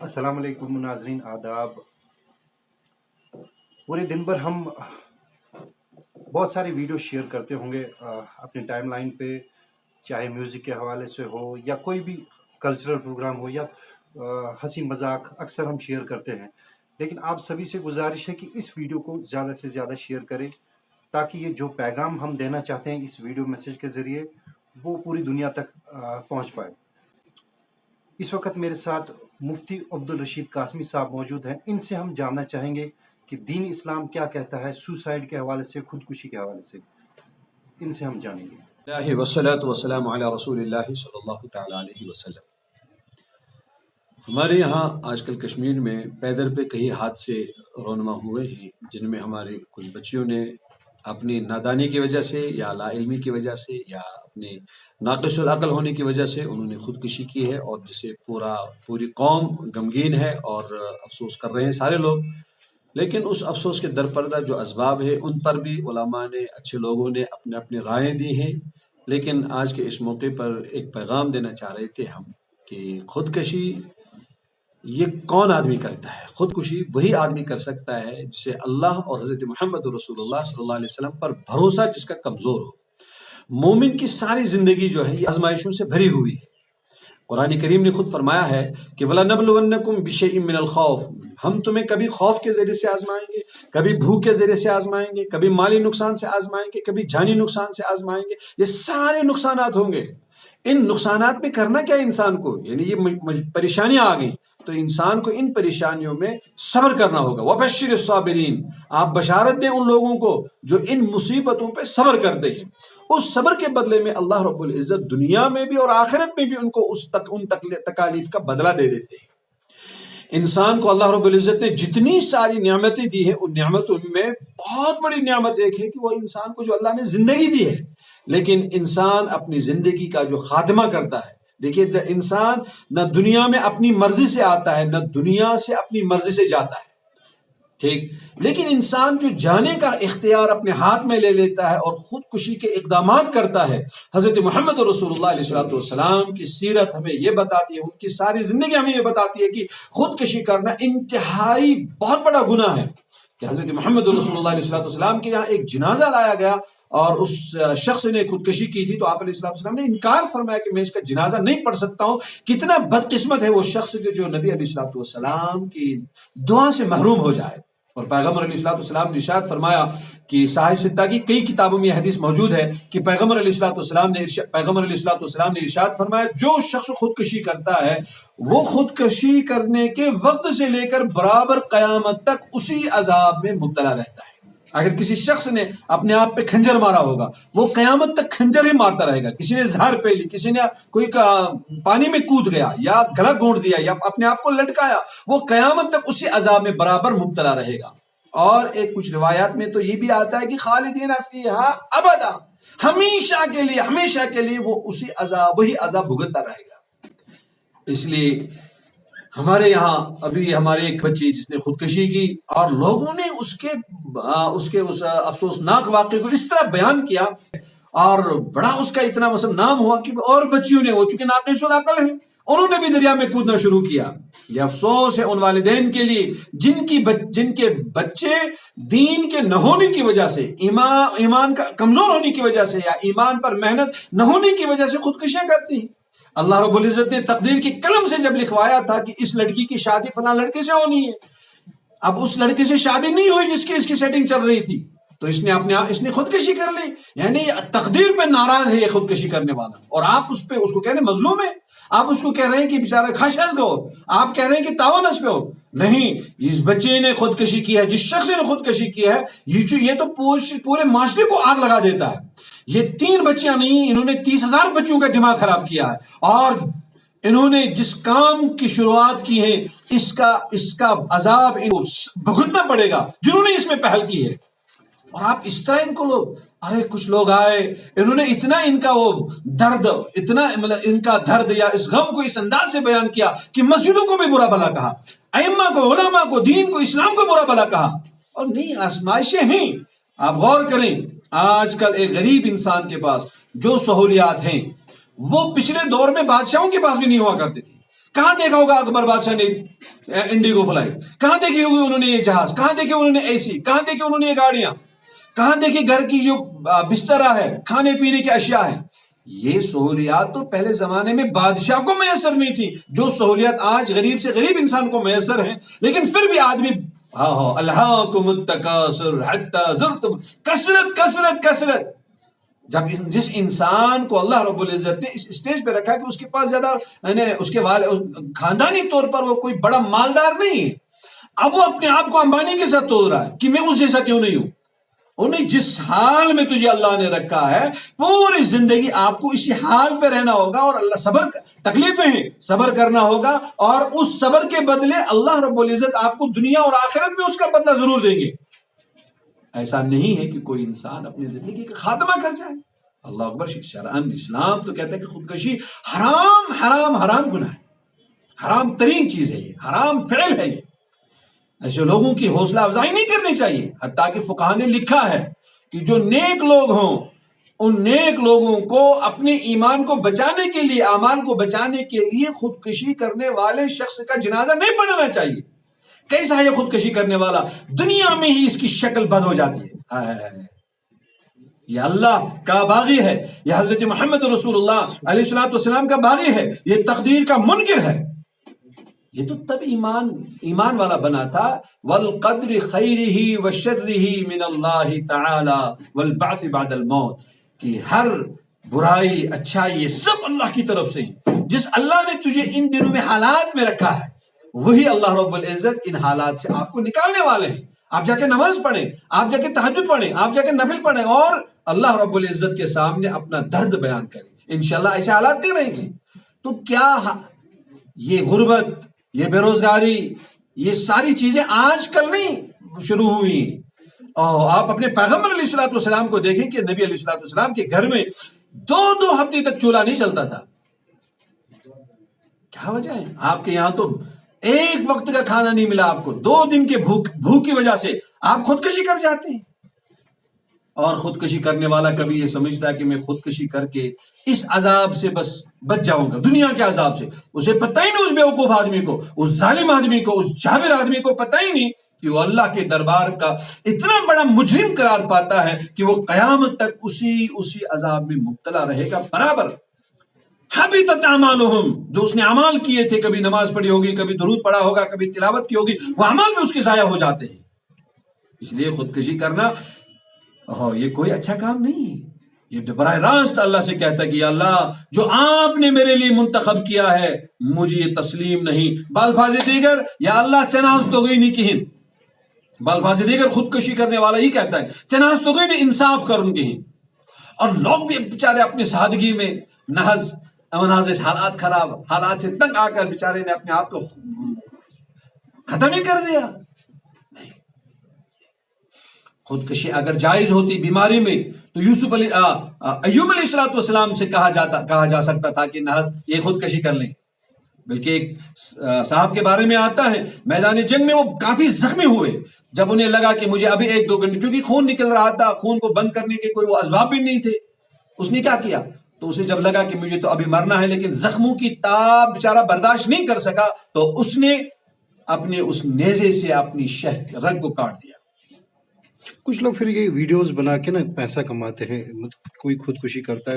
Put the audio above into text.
अस्सलाम वालेकुम नाज़रीन, आदाब। पूरे दिन भर हम बहुत सारी वीडियो शेयर करते होंगे अपनी टाइमलाइन पे, चाहे म्यूज़िक के हवाले से हो या कोई भी कल्चरल प्रोग्राम हो या हंसी मजाक अक्सर हम शेयर करते हैं। लेकिन आप सभी से गुजारिश है कि इस वीडियो को ज़्यादा से ज़्यादा शेयर करें ताकि ये जो पैगाम हम देना चाहते हैं इस वीडियो मैसेज के ज़रिए वो पूरी दुनिया तक पहुँच पाए। इस वक्त मेरे साथ मुफ्ती अब्दुल रशीद कासमी साहब मौजूद हैं। इनसे हम जानना चाहेंगे कि दीन इस्लाम क्या कहता है सुसाइड के हवाले से, खुदकुशी के हवाले से। इनसे हम जानेंगे। वस्सलातु वस्सलामु अला रसूलिल्लाहि सल्लल्लाहु तआला अलैहि वसल्लम। हमारे यहाँ आजकल कश्मीर में पैदल पे कई हादसे रोनमा हुए हैं, जिनमें हमारे कुछ बच्चियों ने अपनी नादानी की वजह से या लाइल्मी की वजह से या अपने नाक़िसुल अक़ल होने की वजह से उन्होंने ख़ुदकुशी की है, और जिससे पूरी कौम गमगीन है और अफसोस कर रहे हैं सारे लोग। लेकिन उस अफसोस के दरपर्दा जो असबाब है उन पर भी उलमा ने, अच्छे लोगों ने अपने अपने राय दी हैं। लेकिन आज के इस मौके पर एक पैगाम देना चाह रहे थे हम कि ख़ुदकुशी ये कौन आदमी करता है। ख़ुदकुशी वही आदमी कर सकता है जिसे अल्लाह और हज़रत मोहम्मद रसूलुल्लाह सल्लल्लाहु अलैहि वसल्लम पर भरोसा जिसका कमज़ोर हो। मोमिन की सारी ज़िंदगी जो है ये आज़माइशों से भरी हुई है। कुरान करीम ने खुद फरमाया है कि वलनबलुवन्नकुम बिशैइन मिनल खौफ, हम तुम्हें कभी खौफ के ज़रिए से आजमाएंगे, कभी भूख के ज़रिए से आजमाएंगे, कभी माली नुकसान से आजमाएंगे, कभी जानी नुकसान से आजमाएंगे। ये सारे नुकसानात होंगे। इन नुकसानात में करना क्या इंसान को, यानी ये परेशानियां आ गई तो इंसान को इन परेशानियों में सब्र करना होगा। वबश्शिर साबिरीन, आप बशारत दें उन लोगों को जो इन मुसीबतों पे सब्र करते हैं। उस सब्र के बदले में अल्लाह रब्बुल इज़्ज़त दुनिया में भी और आखिरत में भी उनको उन तकालीफ का बदला दे देते हैं। इंसान को अल्लाह रब्बुल इज़्ज़त ने जितनी सारी नियामतें दी है उन नियामतों में बहुत बड़ी नियामत एक है कि वो इंसान को जो अल्लाह ने जिंदगी दी है, लेकिन इंसान अपनी जिंदगी का जो खात्मा करता है। देखिए, इंसान न दुनिया में अपनी मर्जी से आता है न दुनिया से अपनी मर्जी से जाता है, ठीक, लेकिन इंसान जो जाने का इख्तियार अपने हाथ में ले लेता है और खुदकुशी के इक़दामात करता है। हज़रत मोहम्मद रसूलुल्लाह अलैहि वसल्लम की सीरत हमें ये बताती है, उनकी सारी जिंदगी हमें ये बताती है कि खुदकुशी करना इंतहाई बहुत बड़ा गुनाह है। कि हज़रत मोहम्मद रसूलुल्लाह अलैहि वसल्लम के यहाँ एक जनाजा लाया गया और उस शख्स ने खुदकुशी की थी, तो आप अलैहि वसल्लम ने इनकार फरमाया कि मैं इसका जनाजा नहीं पढ़ सकता हूँ। कितना बदकिस्मत है वो शख्स के जो नबी अलैहि वसल्लम की दुआ से महरूम हो जाए। और पैगम्बर अलैहिस्सलाम ने इरशाद फरमाया कि साहिह सित्ता की कई किताबों में यह हदीस मौजूद है कि पैगम्बर अलैहिस्सलाम ने इरशाद फरमाया, जो शख्स खुदकुशी करता है वो खुदकुशी करने के वक्त से लेकर बराबर क़यामत तक उसी अजाब में मुब्तला रहता है। अगर किसी शख्स ने अपने आप पे खंजर मारा होगा वो कयामत तक खंजर ही मारता रहेगा। किसी ने जहर पे ली, किसी ने कोई पानी में कूद गया या गला घोंट दिया या अपने आप को लटकाया, वो कयामत तक उसी अजाब में बराबर मुब्तला रहेगा। और एक कुछ रिवायात में तो ये भी आता है कि खालिदीन फीहा अबदा, हमेशा के लिए वो वही अजाब भुगतता रहेगा। इसलिए हमारे यहाँ अभी हमारे एक बच्ची जिसने खुदकुशी की और लोगों ने उसके उस अफसोसनाक वाक़े को इस तरह बयान किया और बड़ा उसका इतना नाम हुआ कि और बच्चियों ने, वो चूंकि नाक़िसुल अक़ल है, उन्होंने भी दरिया में कूदना शुरू किया। यह अफसोस है उन वालिदैन के लिए जिनके बच्चे दीन के न होने की वजह से, ईमान का कमजोर होने की वजह से या ईमान पर मेहनत न होने की वजह से खुदकुशियां करती हैं। अल्लाह रब्बुल इज़्ज़त ने तकदीर की कलम से जब लिखवाया था कि इस लड़की की शादी फलां लड़के से होनी है, अब उस लड़के से शादी नहीं हुई जिसकी इसकी सेटिंग चल रही थी, तो इसने खुदकुशी कर ली। यानी तकदीर पे नाराज है ये खुदकुशी करने वाला, और आप उसको कह रहे हैं मजलूम है, आप उसको कह रहे हैं कि बेचारा खशखश गो, आप कह रहे हैं कि तावनस पे हो। नहीं, इस बच्चे ने खुदकुशी की है, जिस शख्स ने खुदकुशी की है, ये तो पूरे माशरे को आग लगा देता है। ये 3 बच्चियां नहीं, इन्होंने 30,000 बच्चों का दिमाग खराब किया है, और इन्होंने जिस काम की शुरुआत की है इसका अजाब इनको भुगतना पड़ेगा जिन्होंने इसमें पहल की है। और आप इस तरह इनको लोग, अरे कुछ लोग आए, इन्होंने इतना इनका वो दर्द, इतना मतलब इनका दर्द या इस गम को इस अंदाज से बयान किया कि मस्जिदों को भी बुरा भला कहा, अइम्मा को, उलमा को, दीन को, इस्लाम को बुरा भला कहा। और नहीं, आजमाइशें हैं। आप गौर करें, आजकल एक गरीब इंसान के पास जो सहूलियात हैं वो पिछले दौर में बादशाहों के पास भी नहीं हुआ करती थी। کہاں دیکھا ہوگا اکبر بادشاہ نے انڈیگو فلائٹ؟ کہاں دیکھی ہوگی انہوں نے یہ جہاز؟ کہاں دیکھے انہوں نے اے سی؟ کہاں دیکھے انہوں نے یہ گاڑیاں؟ کہاں دیکھی گھر کی جو بسترا ہے، کھانے پینے کی اشیاء ہے؟ یہ سہولیات تو پہلے زمانے میں بادشاہ کو میسر نہیں تھی، جو سہولیات آج غریب سے غریب انسان کو میسر ہیں، لیکن پھر بھی آدمی الہاکم التکاثر حتی زرتم، کثرت کثرت کثرت. جب جس انسان کو اللہ رب العزت نے اس اسٹیج پہ رکھا کہ اس کے پاس زیادہ یعنی اس کے خاندانی طور پر وہ کوئی بڑا مالدار نہیں ہے، اب وہ اپنے آپ کو امبانی کے ساتھ تول رہا ہے کہ میں اس جیسا کیوں نہیں ہوں. انہیں جس حال میں تجھے اللہ نے رکھا ہے پوری زندگی آپ کو اسی حال پہ رہنا ہوگا، اور اللہ صبر تکلیفیں ہیں، صبر کرنا ہوگا، اور اس صبر کے بدلے اللہ رب العزت آپ کو دنیا اور آخرت میں اس کا بدلہ ضرور دیں گے. ایسا نہیں ہے کہ کوئی انسان اپنی زندگی کا خاتمہ کر جائے. اللہ اکبر. شرعاً اسلام تو کہتا ہے کہ خودکشی حرام حرام حرام گناہ ہے، حرام ترین چیز ہے، یہ حرام فعل ہے. یہ ایسے لوگوں کی حوصلہ افزائی نہیں کرنی چاہیے. حتیٰ کہ فقہاء نے لکھا ہے کہ جو نیک لوگ ہوں ان نیک لوگوں کو اپنے ایمان کو بچانے کے لیے، اعمال کو بچانے کے لیے خودکشی کرنے والے شخص کا جنازہ نہیں پڑھانا چاہیے. کیسا ہے یہ خودکشی کرنے والا؟ دنیا میں ہی اس کی شکل بد ہو جاتی ہے. یہ اللہ کا باغی ہے، یہ حضرت محمد رسول اللہ علیہ السلام کا باغی ہے، یہ تقدیر کا منکر ہے. یہ تو تب ایمان والا بنا تھا. والقدر خیرہ وشرہ من اللہ تعالی والبعث بعد الموت، کہ ہر برائی اچھائی یہ سب اللہ کی طرف سے ہی. جس اللہ نے تجھے ان دنوں میں حالات میں رکھا ہے وہی اللہ رب العزت ان حالات سے آپ کو نکالنے والے ہیں. آپ جا کے نماز پڑھیں، آپ جا کے تہجد پڑھیں، آپ جا کے نفل پڑھیں، اور اللہ رب العزت کے سامنے اپنا درد بیان کریں. انشاءاللہ ایسے حالات نہیں رہیں گے. تو کیا یہ غربت، یہ بے روزگاری، یہ ساری چیزیں آج کل نہیں شروع ہوئی. اور آپ اپنے پیغمبر علیہ السلام کو دیکھیں کہ نبی علیہ السلام کے گھر میں 2 ہفتے تک چولہا نہیں چلتا تھا. کیا وجہ ہے؟ آپ کے یہاں تو ایک وقت کا کھانا نہیں ملا آپ کو، 2 دن کے بھوک کی وجہ سے آپ خودکشی کر جاتے ہیں. اور خودکشی کرنے والا کبھی یہ سمجھتا ہے کہ میں خودکشی کر کے اس عذاب سے بس بچ جاؤں گا، دنیا کے عذاب سے. اسے پتہ ہی نہیں، اس بیوقوف آدمی کو، اس ظالم آدمی کو، اس جابر آدمی کو پتہ ہی نہیں کہ وہ اللہ کے دربار کا اتنا بڑا مجرم قرار پاتا ہے کہ وہ قیامت تک اسی عذاب میں مبتلا رہے گا برابر. حبطت اعمالہم، جو اس نے اعمال کیے تھے، کبھی نماز پڑھی ہوگی، کبھی درود پڑھا ہوگا، کبھی تلاوت کی ہوگی، وہ اعمال میں اس کے ضائع ہو جاتے ہیں. اس لیے خودکشی کرنا یہ کوئی اچھا کام نہیں. یہ براہ راست اللہ سے کہتا ہے کہ یا اللہ جو آپ نے میرے لیے منتخب کیا ہے مجھے یہ تسلیم نہیں. بالفاظ دیگر یا اللہ چناز تو گئی نہیں کہیں. بالفاظ دیگر خودکشی کرنے والا ہی کہتا ہے چناز تو گئی نہیں، انصاف کروں کہیں. اور لوگ بھی بیچارے اپنے سادگی میں نحز حالات خراب، حالات سے تنگ آ کر بیچارے نے اپنے آپ کو ختم ہی کر دیا. خودکشی اگر جائز ہوتی بیماری میں تو ایوب علیہ السلام سے کہا جا سکتا تھا کہ نحس یہ خودکشی کر لیں. بلکہ ایک صاحب کے بارے میں آتا ہے میدان جنگ میں وہ کافی زخمی ہوئے. جب انہیں لگا کہ مجھے ابھی 1-2 گھنٹے، چونکہ خون نکل رہا تھا، خون کو بند کرنے کے کوئی وہ اسباب بھی نہیں تھے، اس نے کیا کیا؟ تو اسے جب لگا کہ مجھے تو ابھی مرنا ہے، لیکن زخموں کی تاب بیچارہ برداشت نہیں کر سکا، تو اس نے اپنے اس نیزے سے اپنی رگ کو کاٹ دیا. کچھ لوگ پھر یہ ویڈیوز بنا کے نا پیسہ کماتے ہیں. کوئی خودکشی کرتا ہے